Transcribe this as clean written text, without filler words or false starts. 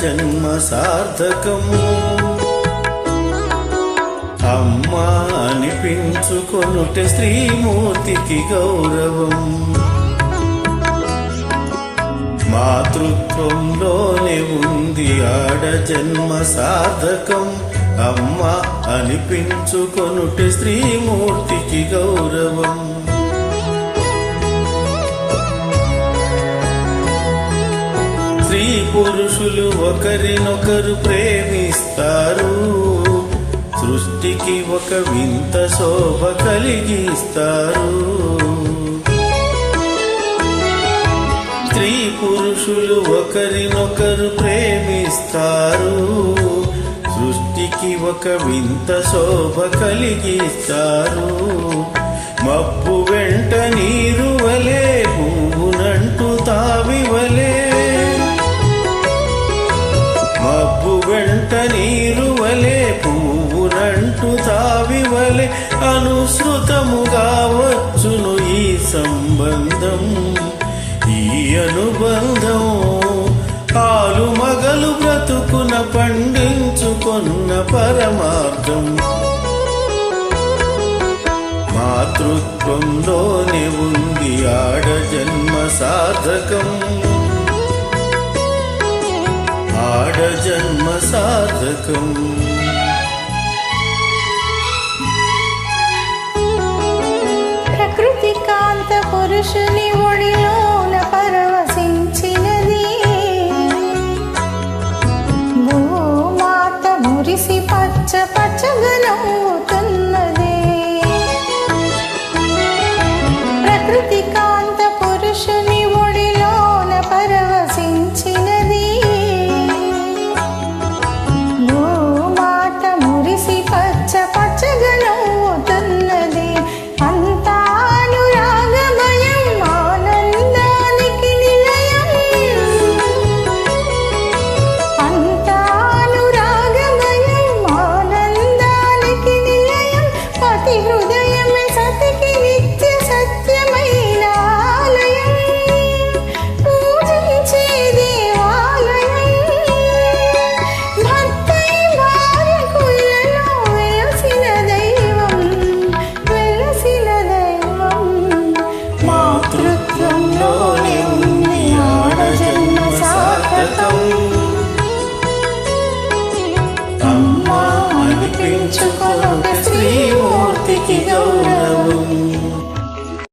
జన్మ సార్థకం. అమ్మ అనిపించుకొనుటే స్త్రీమూర్తికి గౌరవం. మాతృత్వంలోనే ఉంది ఆడ జన్మ సార్థకం. అమ్మ అనిపించుకొనుటే స్త్రీమూర్తికి గౌరవం. స్త్రీ పురుషులు ఒకరినొకరు ప్రేమిస్తారు. సృష్టికి ఒక వింత శోభ కలిగిస్తారు. స్త్రీ పురుషులు ఒకరినొకరు ప్రేమిస్తారు. సృష్టికి ఒక వింత శోభ కలిగిస్తారు. మబ్బు వెంట నీరు వలే పువ్వునంటూ తావివలే. మబ్బు వెంట నీరు వలే పువ్వునంటూ తావివలే. అనుసృతముగా వచ్చును ఈ సంబంధం. ఈ అనుబంధం ఆలు మగలు బ్రతుకున పండించుకొన్న పరమార్థం. మాతృత్వంలోనే ఉంది ఆడ జన్మ సార్థకం. ఆడ జన్మ సార్థకం. ప్రకృతి కాంత పురుషుని ఒడిలోన పరవశించినది. భూమాత మురిసి పచ్చ పచ్చగా నవ్వుతున్నది. ప్రకృతి కాంత పురుషుని ఒడిలోన పరవశించినది. భూమాత మురిసి పచ్చ పచ్చగా నవ్వుతున్నది. అనిపించుకొనుటే స్త్రీమూర్తికి గౌరవం.